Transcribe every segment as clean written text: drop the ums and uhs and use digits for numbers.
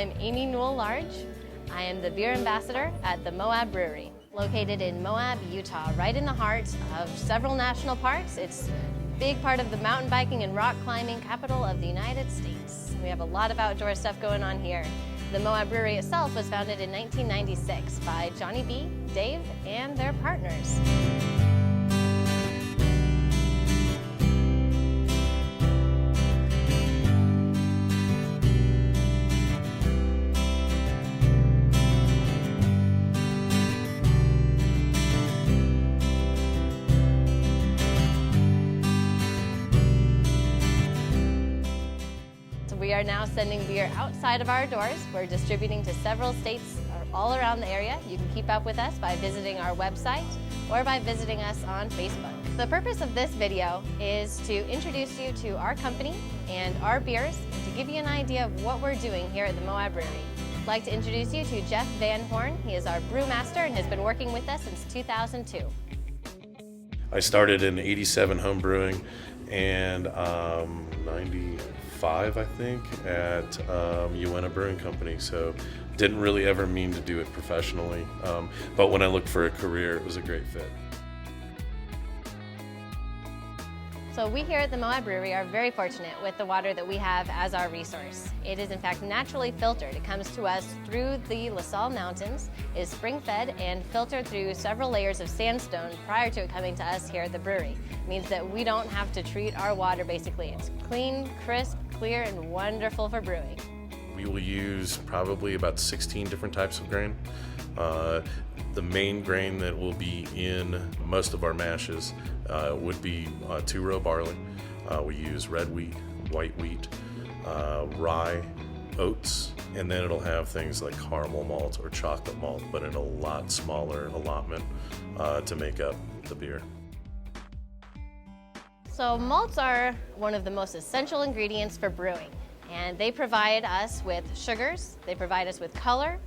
I'm Amy Newell-Large. I am the beer ambassador at the Moab Brewery, located in Moab, Utah, right in the heart of several national parks. It's a big part of the mountain biking and rock climbing capital of the United States. We have a lot of outdoor stuff going on here. The Moab Brewery itself was founded in 1996 by Johnny B, Dave, and their partners. We are now sending beer outside of our doors. We're distributing to several states all around the area. You can keep up with us by visiting our website or by visiting us on Facebook. The purpose of this video is to introduce you to our company and our beers and to give you an idea of what we're doing here at the Moab Brewery. I'd like to introduce you to Jeff Van Horn. He is our brewmaster and has been working with us since 2002. I started in '87 home brewing and 95, I think, at Uena Brewing Company. So didn't really ever mean to do it professionally. But when I looked for a career, it was a great fit. So we here at the Moab Brewery are very fortunate with the water that we have as our resource. It is in fact naturally filtered. It comes to us through the La Salle Mountains, is spring-fed and filtered through several layers of sandstone prior to it coming to us here at the brewery. It means that we don't have to treat our water basically. It's clean, crisp, clear, and wonderful for brewing. We will use probably about 16 different types of grain. The main grain that will be in most of our mashes would be two-row barley. We use red wheat, white wheat, rye, oats, and then it'll have things like caramel malt or chocolate malt, but in a lot smaller allotment to make up the beer. So malts are one of the most essential ingredients for brewing, and they provide us with sugars, they provide us with color,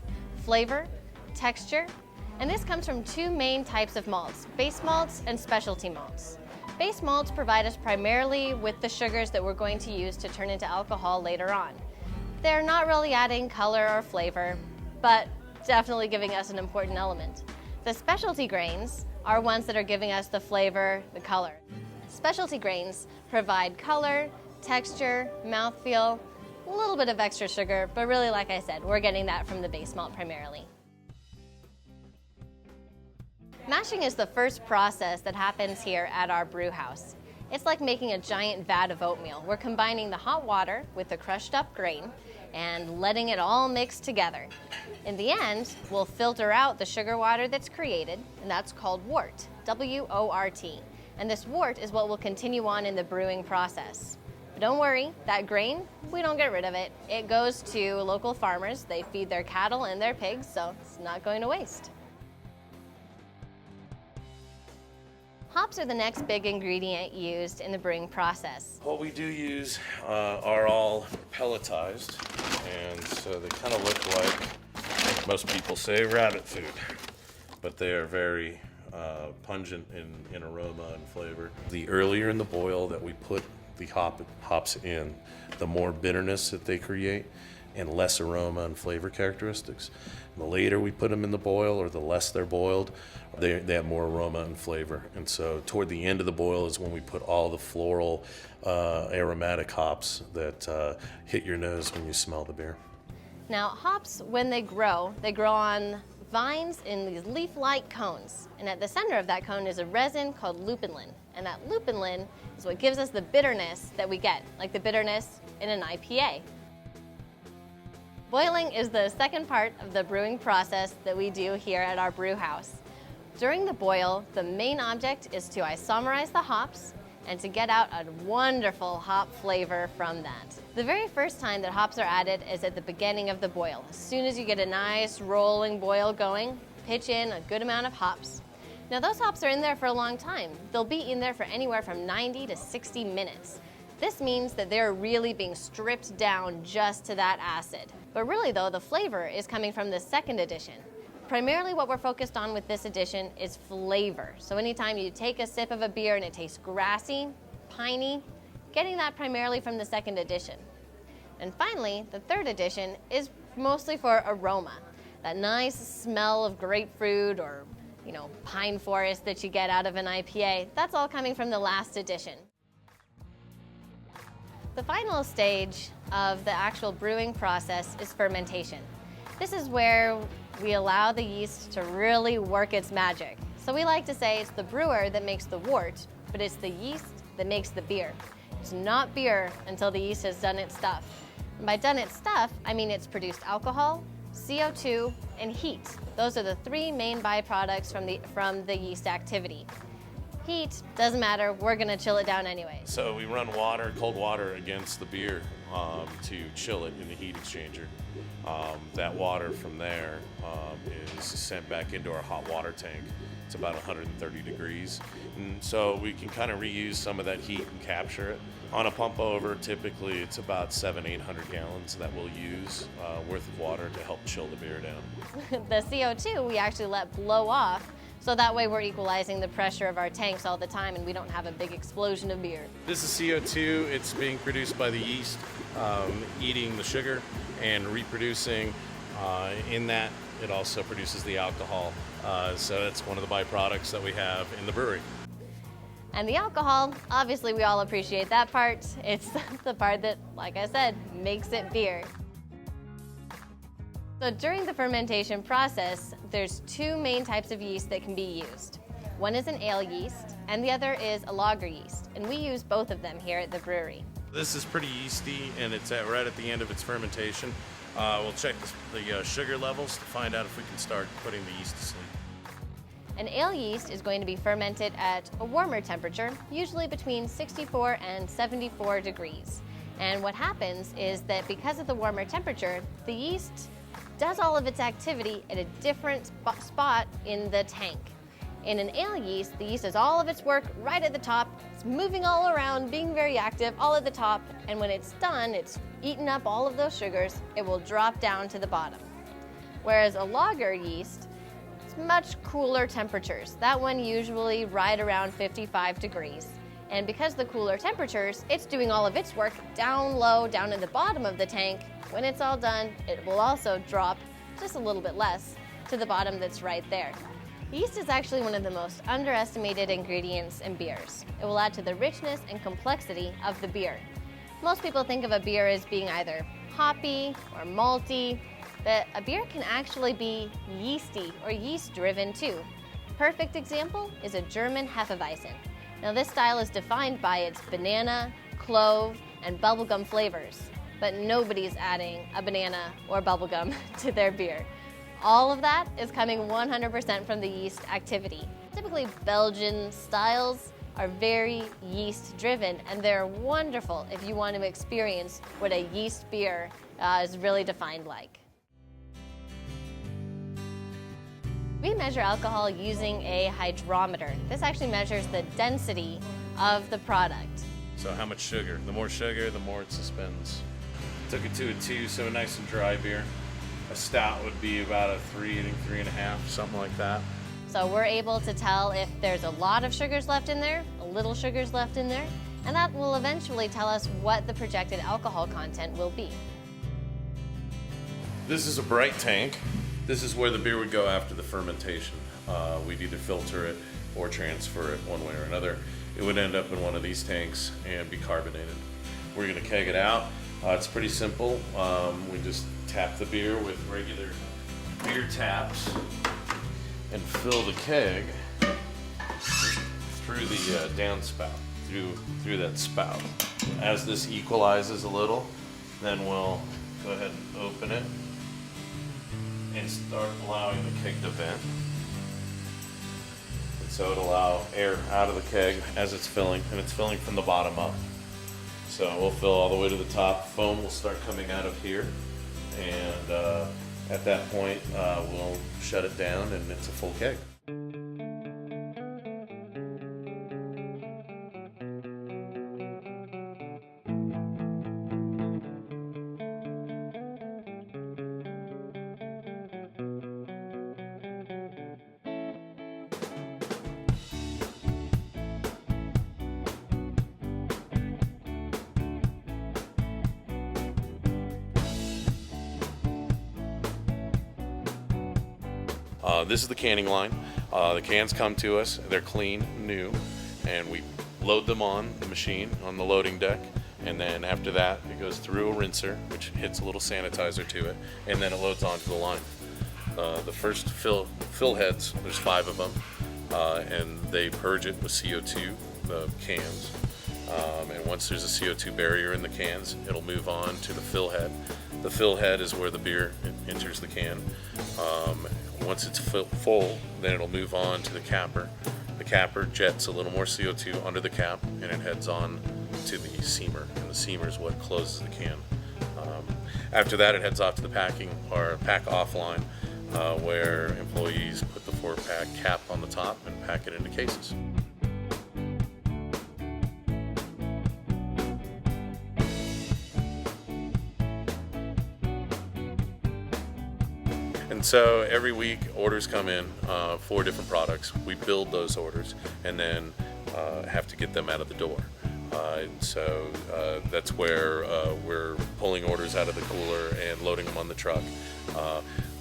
flavor, texture, and this comes from two main types of malts, base malts and specialty malts. Base malts provide us primarily with the sugars that we're going to use to turn into alcohol later on. They're not really adding color or flavor, but definitely giving us an important element. The specialty grains are ones that are giving us the flavor, the color. Specialty grains provide color, texture, mouthfeel, a little bit of extra sugar, but really, like I said, we're getting that from the base malt primarily. Mashing is the first process that happens here at our brew house. It's like making a giant vat of oatmeal. We're combining the hot water with the crushed up grain and letting it all mix together. In the end, we'll filter out the sugar water that's created, and that's called wort, W-O-R-T. And this wort is what will continue on in the brewing process. But don't worry, that grain, we don't get rid of it. It goes to local farmers. They feed their cattle and their pigs, so it's not going to waste. Hops are the next big ingredient used in the brewing process. What we do use are all pelletized, and so they kind of look like, most people say, rabbit food, but they are very pungent in aroma and flavor. The earlier in the boil that we put the hops in, the more bitterness that they create and less aroma and flavor characteristics. The later we put them in the boil, or the less they're boiled, they have more aroma and flavor. And so toward the end of the boil is when we put all the floral aromatic hops that hit your nose when you smell the beer. Now hops, when they grow on vines in these leaf-like cones. And at the center of that cone is a resin called lupulin. And that lupulin is what gives us the bitterness that we get, like the bitterness in an IPA. Boiling is the second part of the brewing process that we do here at our brew house. During the boil, the main object is to isomerize the hops and to get out a wonderful hop flavor from that. The very first time that hops are added is at the beginning of the boil. As soon as you get a nice rolling boil going, pitch in a good amount of hops. Now those hops are in there for a long time. They'll be in there for anywhere from 90 to 60 minutes. This means that they're really being stripped down just to that acid. But really though, the flavor is coming from the second addition. Primarily what we're focused on with this addition is flavor. So anytime you take a sip of a beer and it tastes grassy, piney, getting that primarily from the second addition. And finally, the third addition is mostly for aroma. That nice smell of grapefruit or, pine forest that you get out of an IPA, that's all coming from the last addition. The final stage of the actual brewing process is fermentation. This is where we allow the yeast to really work its magic. So we like to say it's the brewer that makes the wort, but it's the yeast that makes the beer. It's not beer until the yeast has done its stuff. And by done its stuff, I mean it's produced alcohol, CO2, and heat. Those are the three main byproducts from the yeast activity. Heat, doesn't matter, we're gonna chill it down anyway. So we run cold water against the beer to chill it in the heat exchanger. That water from there is sent back into our hot water tank. It's about 130 degrees. And so we can kind of reuse some of that heat and capture it. On a pump over, typically it's about 700-800 gallons that we'll use worth of water to help chill the beer down. The CO2 we actually let blow off, so that way we're equalizing the pressure of our tanks all the time and we don't have a big explosion of beer. This is CO2. It's being produced by the yeast, eating the sugar and reproducing. In that, it also produces the alcohol. So that's one of the byproducts that we have in the brewery. And the alcohol, obviously we all appreciate that part. It's the part that, like I said, makes it beer. So during the fermentation process, there's two main types of yeast that can be used. One is an ale yeast, and the other is a lager yeast, and we use both of them here at the brewery. This is pretty yeasty, and it's right at the end of its fermentation. We'll check the sugar levels to find out if we can start putting the yeast to sleep. An ale yeast is going to be fermented at a warmer temperature, usually between 64 and 74 degrees. And what happens is that because of the warmer temperature, the yeast does all of its activity at a different spot in the tank. In an ale yeast, the yeast does all of its work right at the top. It's moving all around, being very active, all at the top. And when it's done, it's eaten up all of those sugars, it will drop down to the bottom. Whereas a lager yeast, it's much cooler temperatures. That one usually right around 55 degrees. And because the cooler temperatures, it's doing all of its work down low, down at the bottom of the tank. When it's all done, it will also drop just a little bit less to the bottom that's right there. Yeast is actually one of the most underestimated ingredients in beers. It will add to the richness and complexity of the beer. Most people think of a beer as being either hoppy or malty, but a beer can actually be yeasty or yeast-driven too. Perfect example is a German Hefeweizen. Now this style is defined by its banana, clove, and bubblegum flavors, but nobody's adding a banana or bubblegum to their beer. All of that is coming 100% from the yeast activity. Typically, Belgian styles are very yeast-driven, and they're wonderful if you want to experience what a yeast beer is really defined like. We measure alcohol using a hydrometer. This actually measures the density of the product. So how much sugar? The more sugar, the more it suspends. Took it to a 2, so a nice and dry beer. A stout would be about a 3, 3.5, something like that. So we're able to tell if there's a lot of sugars left in there, a little sugars left in there, and that will eventually tell us what the projected alcohol content will be. This is a bright tank. This is where the beer would go after the fermentation. We'd either filter it or transfer it one way or another. It would end up in one of these tanks and be carbonated. We're gonna keg it out. It's pretty simple. We just tap the beer with regular beer taps and fill the keg through the downspout, through that spout. As this equalizes a little, then we'll go ahead and open it and start allowing the keg to vent. And so it'll allow air out of the keg as it's filling, and it's filling from the bottom up. So we'll fill all the way to the top. Foam will start coming out of here, and at that point we'll shut it down and it's a full keg. This is the canning line. The cans come to us, they're clean, new, and we load them on the machine on the loading deck. And then after that, it goes through a rinser, which hits a little sanitizer to it, and then it loads onto the line. The first fill heads, there's 5 of them, and they purge it with CO2, the cans. And once there's a CO2 barrier in the cans, it'll move on to the fill head. The fill head is where the beer enters the can. Once it's full, then it'll move on to the capper. The capper jets a little more CO2 under the cap, and it heads on to the seamer, and the seamer is what closes the can. After that, it heads off to the packing or pack off line, where employees put the 4-pack cap on the top and pack it into cases. And so every week orders come in for different products. We build those orders and then have to get them out of the door. So that's where we're pulling orders out of the cooler and loading them on the truck.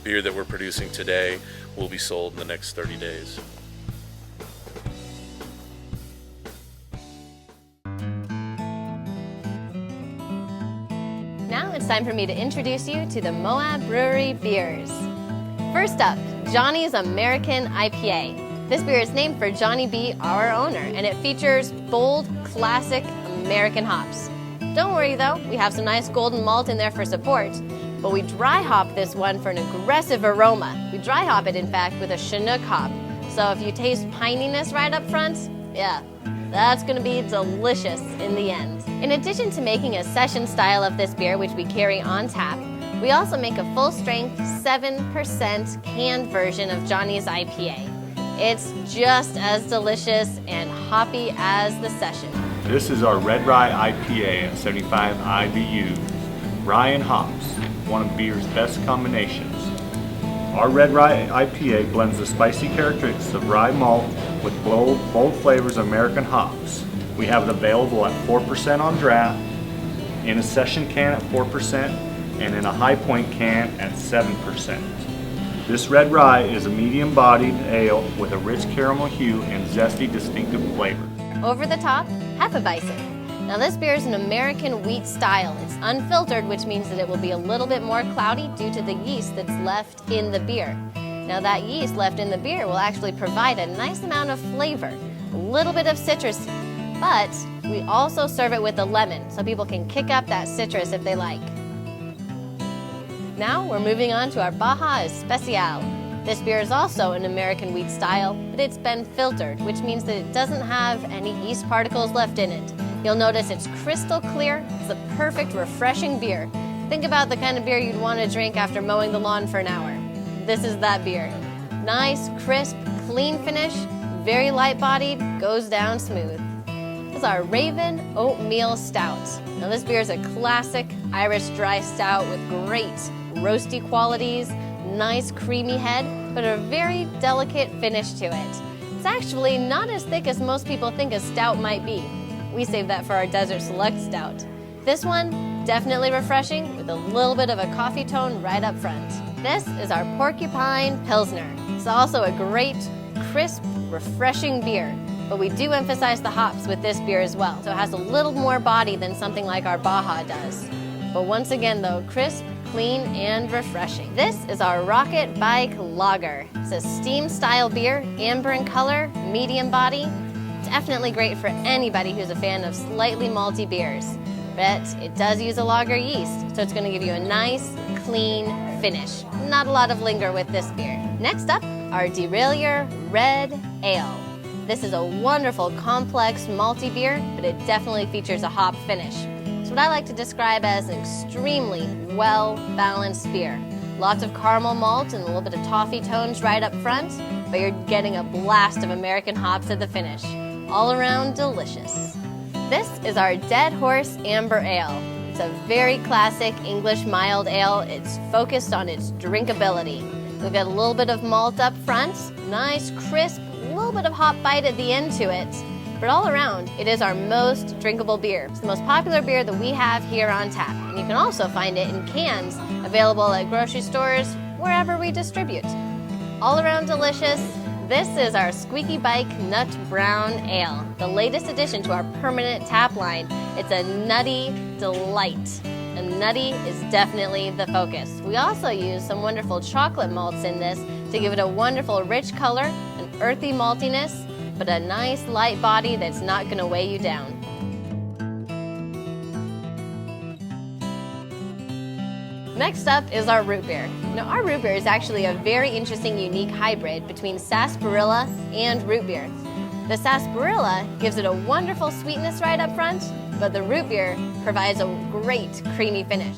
Beer that we're producing today will be sold in the next 30 days. Now it's time for me to introduce you to the Moab Brewery beers. First up, Johnny's American IPA. This beer is named for Johnny B, our owner, and it features bold, classic American hops. Don't worry though, we have some nice golden malt in there for support, but we dry hop this one for an aggressive aroma. We dry hop it, in fact, with a Chinook hop. So if you taste pininess right up front, yeah, that's gonna be delicious in the end. In addition to making a session style of this beer, which we carry on tap, we also make a full-strength 7% canned version of Johnny's IPA. It's just as delicious and hoppy as the session. This is our Red Rye IPA at 75 IBU. Rye and hops, one of beer's best combinations. Our Red Rye IPA blends the spicy characteristics of rye malt with bold flavors of American hops. We have it available at 4% on draft, in a session can at 4%, and in a high point can at 7%. This Red Rye is a medium-bodied ale with a rich caramel hue and zesty, distinctive flavor. Over the top, Hefeweizen. Now this beer is an American wheat style. It's unfiltered, which means that it will be a little bit more cloudy due to the yeast that's left in the beer. Now that yeast left in the beer will actually provide a nice amount of flavor, a little bit of citrus, but we also serve it with a lemon so people can kick up that citrus if they like. Now we're moving on to our Baja Especial. This beer is also an American wheat style, but it's been filtered, which means that it doesn't have any yeast particles left in it. You'll notice it's crystal clear. It's a perfect, refreshing beer. Think about the kind of beer you'd want to drink after mowing the lawn for an hour. This is that beer. Nice, crisp, clean finish, very light-bodied, goes down smooth. This is our Raven Oatmeal Stout. Now this beer is a classic Irish dry stout with great roasty qualities, nice creamy head, but a very delicate finish to it. It's actually not as thick as most people think a stout might be. We save that for our Desert Select Stout. This one, definitely refreshing with a little bit of a coffee tone right up front. This is our Porcupine Pilsner. It's also a great, crisp, refreshing beer, but we do emphasize the hops with this beer as well, so it has a little more body than something like our Baja does. But once again though, crisp, clean, and refreshing. This is our Rocket Bike Lager. It's a steam-style beer, amber in color, medium body. Definitely great for anybody who's a fan of slightly malty beers. But it does use a lager yeast, so it's going to give you a nice, clean finish. Not a lot of linger with this beer. Next up, our Derailleur Red Ale. This is a wonderful, complex, malty beer, but it definitely features a hop finish. It's what I like to describe as an extremely well-balanced beer. Lots of caramel malt and a little bit of toffee tones right up front, but you're getting a blast of American hops at the finish. All around delicious. This is our Dead Horse Amber Ale. It's a very classic English mild ale. It's focused on its drinkability. We've got a little bit of malt up front, nice, crisp, a little bit of hop bite at the end to it. But all around, it is our most drinkable beer. It's the most popular beer that we have here on tap. And you can also find it in cans, available at grocery stores, wherever we distribute. All around delicious, this is our Squeaky Bike Nut Brown Ale, the latest addition to our permanent tap line. It's a nutty delight, and nutty is definitely the focus. We also use some wonderful chocolate malts in this to give it a wonderful rich color, an earthy maltiness, but a nice light body that's not going to weigh you down. Next up is our root beer. Now, our root beer is actually a very interesting, unique hybrid between sarsaparilla and root beer. The sarsaparilla gives it a wonderful sweetness right up front, but the root beer provides a great creamy finish.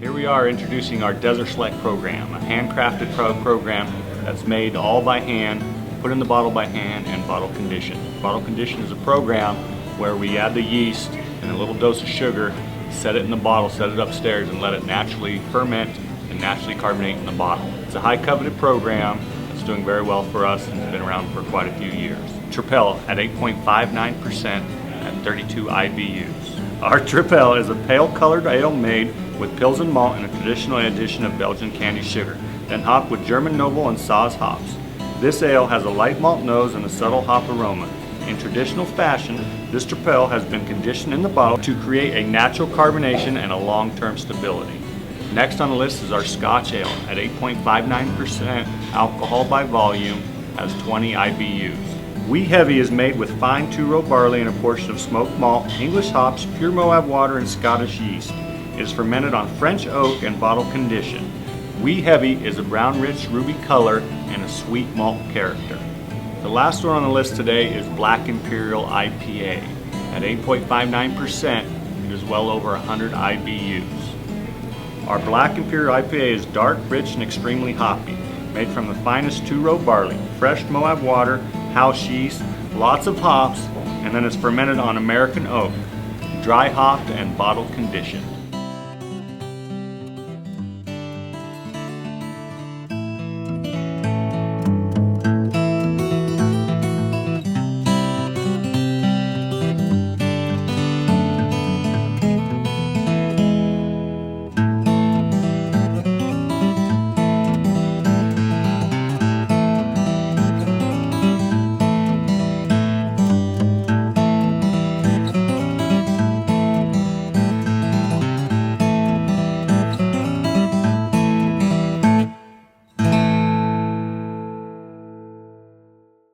Here we are introducing our Desert Select program, a handcrafted program that's made all by hand, put in the bottle by hand, and bottle conditioned. Bottle conditioned is a program where we add the yeast and a little dose of sugar, set it in the bottle, set it upstairs, and let it naturally ferment and naturally carbonate in the bottle. It's a high coveted program that's doing very well for us and has been around for quite a few years. Tripel at 8.59% at 32 IBUs. Our Tripel is a pale colored ale made with Pilsen malt and a traditional addition of Belgian candy sugar, then hopped with German Noble and Saaz hops. This ale has a light malt nose and a subtle hop aroma. In traditional fashion, this Tripel has been conditioned in the bottle to create a natural carbonation and a long-term stability. Next on the list is our Scotch Ale at 8.59% alcohol by volume, has 20 IBUs. Wee Heavy is made with fine two-row barley and a portion of smoked malt, English hops, pure Moab water, and Scottish yeast. It is fermented on French oak and bottle conditioned. Wee Heavy is a brown rich ruby color and a sweet malt character. The last one on the list today is Black Imperial IPA. At 8.59%, it is well over 100 IBUs. Our Black Imperial IPA is dark, rich, and extremely hoppy. Made from the finest two-row barley, fresh Moab water, house yeast, lots of hops, and then it's fermented on American oak, dry hopped and bottle conditioned.